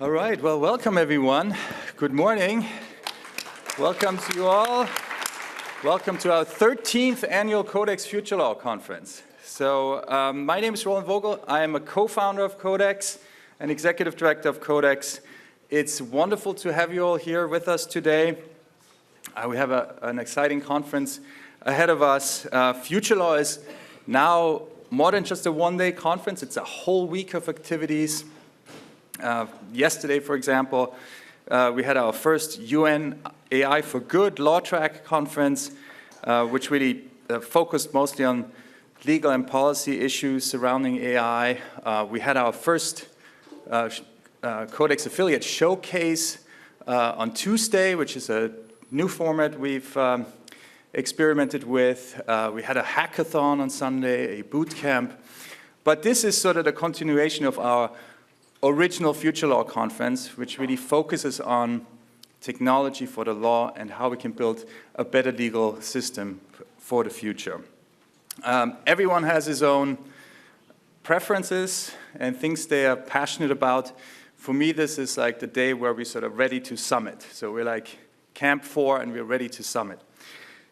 All right, well, welcome everyone. Good morning. Welcome to you all. Welcome to our 13th annual CodeX FutureLaw conference. So my name is Roland Vogl. I am a co-founder of CodeX and executive director of CodeX. It's wonderful to have you all here with us today. We have an exciting conference ahead of us. FutureLaw is now more than just a one-day conference. It's a whole week of activities. Yesterday, for example, we had our first UN AI for Good Law Track conference, which really focused mostly on legal and policy issues surrounding AI. We had our first CodeX affiliate showcase on Tuesday, which is a new format we've experimented with. We had a hackathon on Sunday, a boot camp. But this is sort of the continuation of our original FutureLaw conference, which really focuses on technology for the law and how we can build a better legal system for the future. Everyone has his own preferences and things they are passionate about. For me, this is like the day where we're sort of ready to summit. So we're like Camp 4 and we're ready to summit.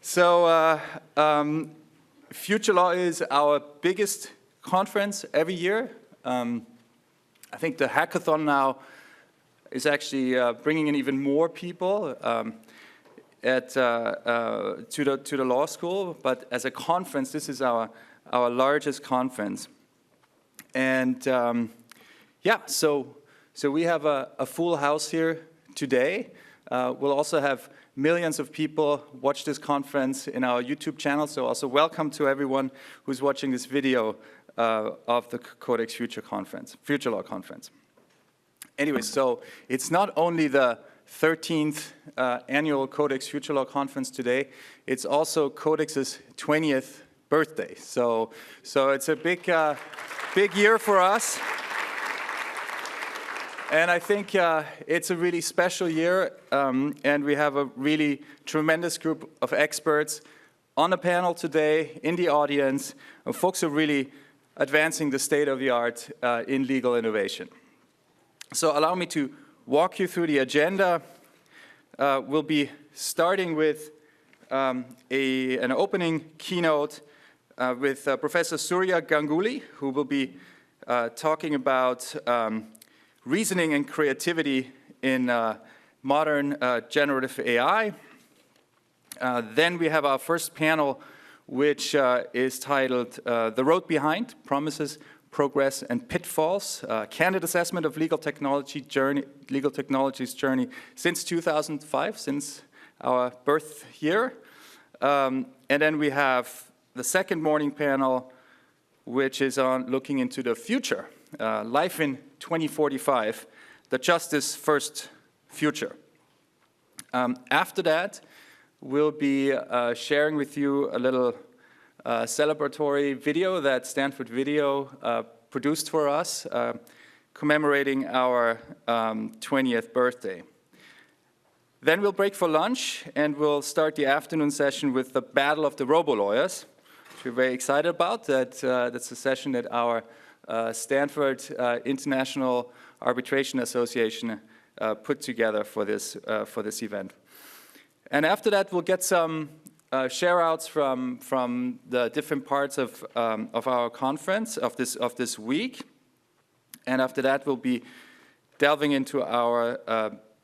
So FutureLaw is our biggest conference every year. I think the hackathon now is actually bringing in even more people to the law school. But as a conference, this is our largest conference. And yeah, so we have a full house here today. We'll also have millions of people watch this conference in our YouTube channel. So also welcome to everyone who's watching this video of the CodeX FutureLaw conference. Anyway, so it's not only the 13th annual CodeX FutureLaw conference today, it's also CodeX's 20th birthday. So it's a big year for us. And I think it's a really special year, and we have a really tremendous group of experts on the panel today, in the audience, and folks who are really advancing the state-of-the-art in legal innovation. So allow me to walk you through the agenda. We'll be starting with an opening keynote with Professor Surya Ganguly, who will be talking about reasoning and creativity in modern generative AI. Then we have our first panel, which is titled The Road Behind, Promises, Progress, and Pitfalls, Candid Assessment of Legal Technology's Journey since 2005, since our birth year. And then we have the second morning panel, which is on looking into the future, life in 2045, the Justice First Future. After that, we'll be sharing with you a little celebratory video that Stanford Video produced for us, commemorating our 20th birthday. Then we'll break for lunch, and we'll start the afternoon session with the Battle of the Robo-Lawyers, which we're very excited about. That's a session that our Stanford International Arbitration Association put together for this event. And after that, we'll get some share-outs from the different parts of our conference of this week. And after that, we'll be delving into our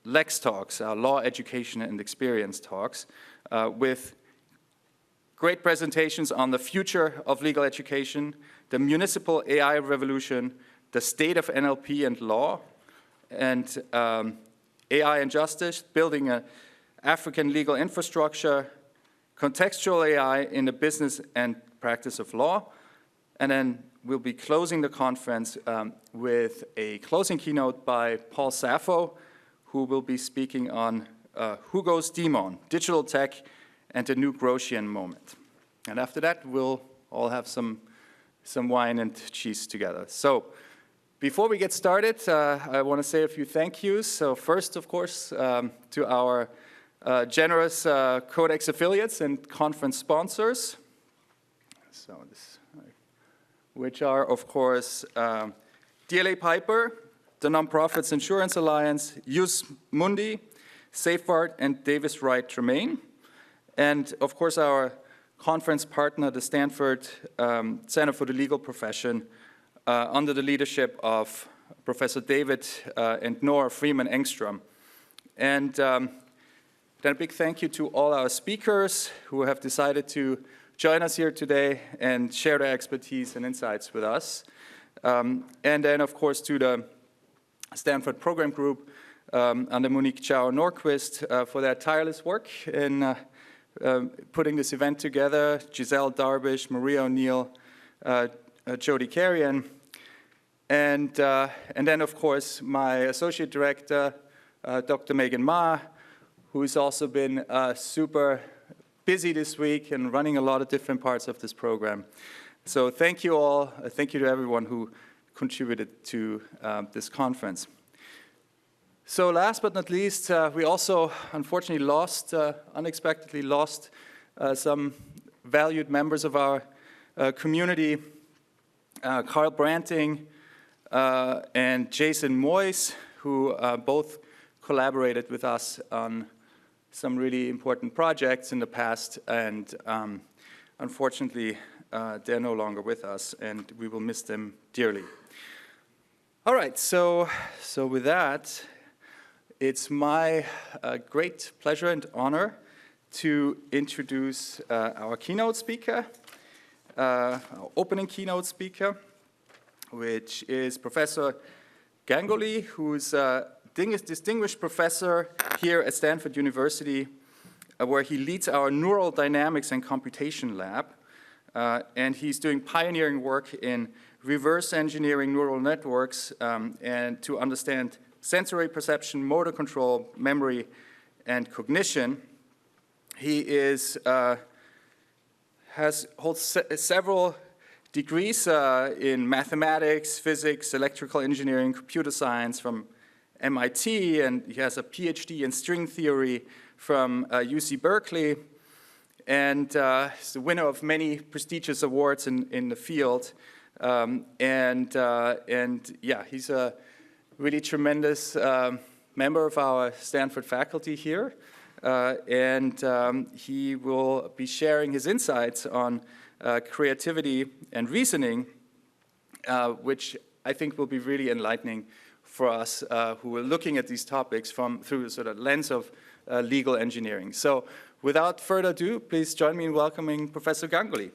Lex talks, our law education and experience talks, with great presentations on the future of legal education, the municipal AI revolution, the state of NLP and law, and AI and justice, building an African legal infrastructure, contextual AI in the business and practice of law. And then we'll be closing the conference with a closing keynote by Paul Sappho, who will be speaking on Hugo's Demon, digital tech, and the new Gaussian moment. And after that, we'll all have some wine and cheese together. So before we get started, I want to say a few thank yous. So first, of course, to our generous CodeX affiliates and conference sponsors, which are, of course, DLA Piper, the Nonprofits Insurance Alliance, Jus Mundi, Safeguard, and Davis Wright Tremaine. And of course, our conference partner, the Stanford Center for the Legal Profession, under the leadership of Professor David and Nora Freeman Engstrom. And then a big thank you to all our speakers who have decided to join us here today and share their expertise and insights with us. And then, of course, to the Stanford Program Group under Monique Chao-Norquist for their tireless work in putting this event together, Giselle Darbish, Maria O'Neill, Jody Carrion, and then, of course, my associate director, Dr. Megan Ma, who's also been super busy this week and running a lot of different parts of this program. So thank you all. Thank you to everyone who contributed to this conference. So last but not least, we also unfortunately unexpectedly lost some valued members of our community, Carl Branting and Jason Moyes, who both collaborated with us on some really important projects in the past, and unfortunately they're no longer with us, and we will miss them dearly. All right, so with that, it's my great pleasure and honor to introduce our keynote speaker, our opening keynote speaker, which is Professor Ganguly, who's a distinguished professor here at Stanford University, where he leads our Neural Dynamics and Computation Lab. And he's doing pioneering work in reverse engineering neural networks and to understand sensory perception, motor control, memory, and cognition. He holds several degrees in mathematics, physics, electrical engineering, computer science from MIT, and he has a PhD in string theory from UC Berkeley, and he's the winner of many prestigious awards in the field. And yeah, he's a really tremendous member of our Stanford faculty here, and he will be sharing his insights on creativity and reasoning, which I think will be really enlightening for us who are looking at these topics through the sort of lens of legal engineering. So without further ado, please join me in welcoming Professor Ganguly.